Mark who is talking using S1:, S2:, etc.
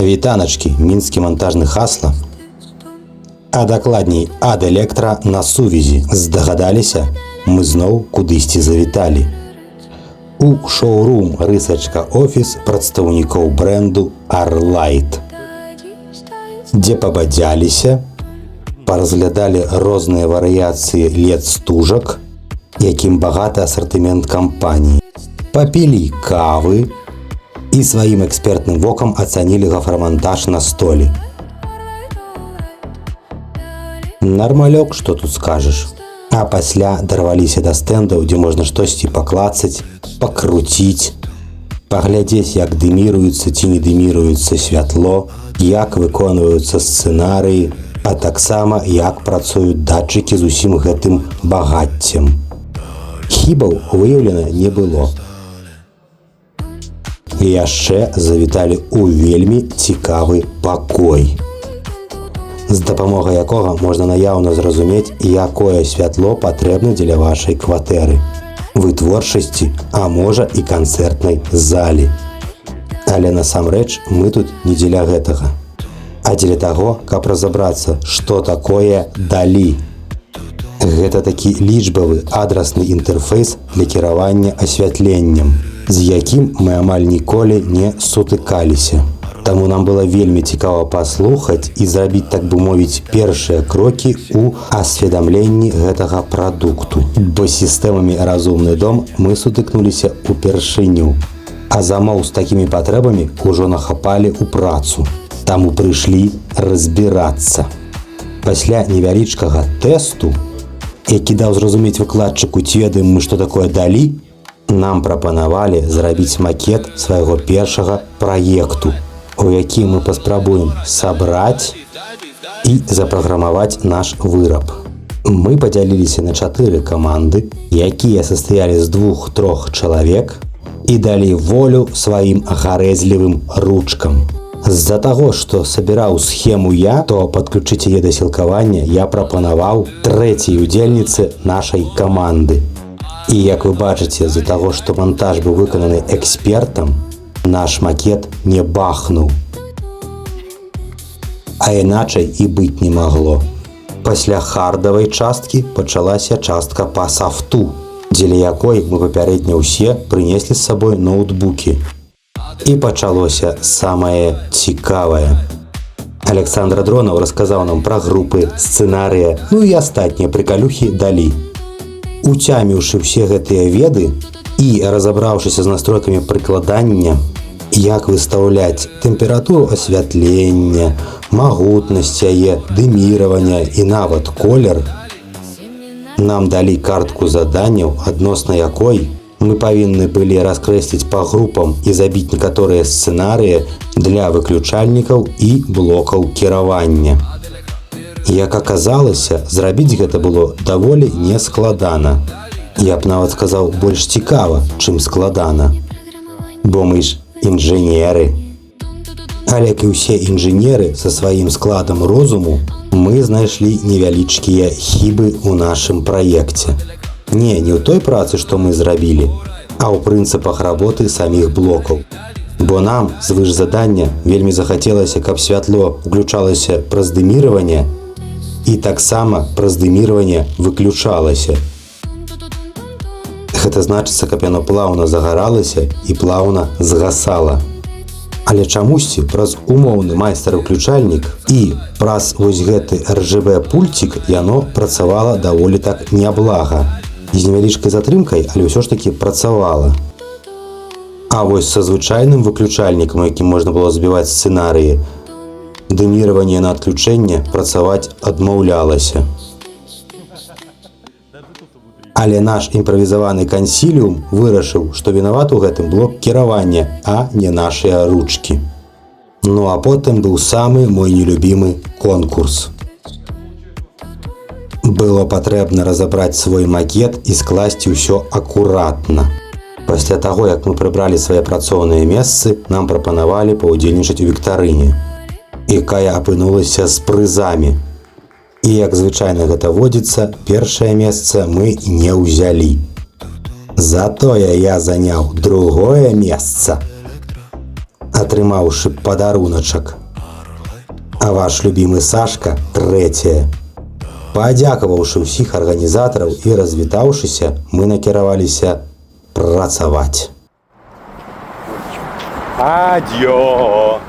S1: Вітаначкі, мінскі монтажны хасла. А дакладней, ад электра на сувязі. Здагадаліся? Мы зноў кудысьці завіталі. У шоурум «Рысачка офіс» прадстаўнікоў бренду «Арлайт», дзе пабадзяліся, паразглядалі розныя варыяцыі LED-стужак, якім багаты асартымент кампаніі, папілі кавы і сваім экспертным вокам ацанілі гафрамантаж на столі. Нармалёк, што тут скажаш. А пасля дарваліся да стэндаў, дзе можна штосьці паклацаць, пакруціць, паглядзець, як дыміруецца ці не дыміруецца святло, як выконваюцца сцэнарыі, а таксама як працуюць датчыкі з усім гэтым багаццем. Хібаў выяўлена не было. І яшчэ завіталі ў вельмі цікавы пакой, з дапамогай якога можна наяўна зразумець, якое святло патрэбна дзеля вашай кватэры, вытворчасці, а можа і канцэртнай залі. Але насамрэч мы тут не дзеля гэтага, а дзеля таго, каб разабрацца, што такое DALI. Гэта такі лічбавы адрасны інтэрфейс для кіравання асвятленнем, з якім мы амаль ніколі не сутыкаліся. Таму нам было вельмі цікава паслухаць і зрабіць, так бы мовіць, першыя крокі ў асведамленні гэтага прадукту. Бо з сістэмамі «Разумны дом» мы сутыкнуліся ўпершыню, а замоў з такімі патрэбамі ўжо нахапалі ў працу. Таму прыйшлі разбірацца. Пасля невялічкага тэсту, які даў зразумець выкладчыку, ці ведаем мы, што такое DALI, нам прапанавалі зрабіць макет свайго першага праекту, у які мы паспрабуем сабраць і запраграмаваць наш выраб. Мы падзяліліся на 4 каманды, якія састаялі з 2-3 чалавек і далі волю сваім гарэзлівым ручкам. З-за таго, што сабіраў схему я, то падключыць яе да сілкавання я прапанаваў 3-й удзельніцы нашай каманды. І як вы бачыце, з-за таго, што монтаж быў выкананы экспертам, наш макет не бахнуў. А іначай і быць не магло. Пасля хардавай часткі пачалася частка па софту, дзеля якой мы папярэдне ўсе прынеслі з сабой ноутбукі. І пачалося самае цікавае. Александр Дронаў расказаў нам пра групы, сцэнарыя, ну і астатнія прыкалюхі DALI. Уцяміўшы ўсе гэтыя веды і разабраўшыся з настройкамі прыкладання, як выстаўляць тэмпературу асвятлення, магутнасць яе, дыміравання і нават колер, нам далі картку заданняў, адносна якой мы павінны былі раскрэсліць па групам і забіць некаторыя сцэнарыі для выключальнікаў і блокаў кіравання. Як аказалася, зрабіць гэта было даволі нескладана. Я б нават сказаў, больш цікава, чым складана. Бо мы ж інжынеры. Але як і ўсе інжынеры са сваім складам розуму, мы знайшлі невялічкія хібы ў нашым праекце. Не ў той працы, што мы зрабілі, а ў прынцыпах работы саміх блокаў. Бо нам звыш задання вельмі захацелася, каб святло уключалася праз дыміраванне і таксама праз дыміраванне выключалася. Гэта значыцца, каб яно плаўна загаралася і плаўна згасала. Але чамусьці праз умоўны майстар-выключальнік і праз вось гэты RGB-пульцік яно працавала даволі так няблага. З невялічкай затрымкай, але ўсё ж такі працавала. А вось са звычайным выключальнікам, якім можна было збіваць сцэнарыі, дыміраванне на адключэнне працаваць адмаўлялася. Але наш імправізаваны кансіліум вырашыў, што вінават у гэтым блок кіравання, а не нашыя ручкі. Ну а потым быў самы мой нелюбімы конкурс. Было патрэбна разабраць свой макет і скласці ўсё акуратна. Пасля таго, як мы прыбралі свае працоўныя месцы, нам прапанавалі паўдзельнічаць у віктарыне, якая апынулася з прызамі. І, як звычайна гэта водзіцца, першае месца мы не ўзялі. Затое я заняў другое месца. атрымаўшы падаруначак. А ваш любімы Сашка трэцяе. Падзякаваўшы ўсіх арганізатараў і развітаўшыся, мы накіраваліся працаваць.
S2: Адьё!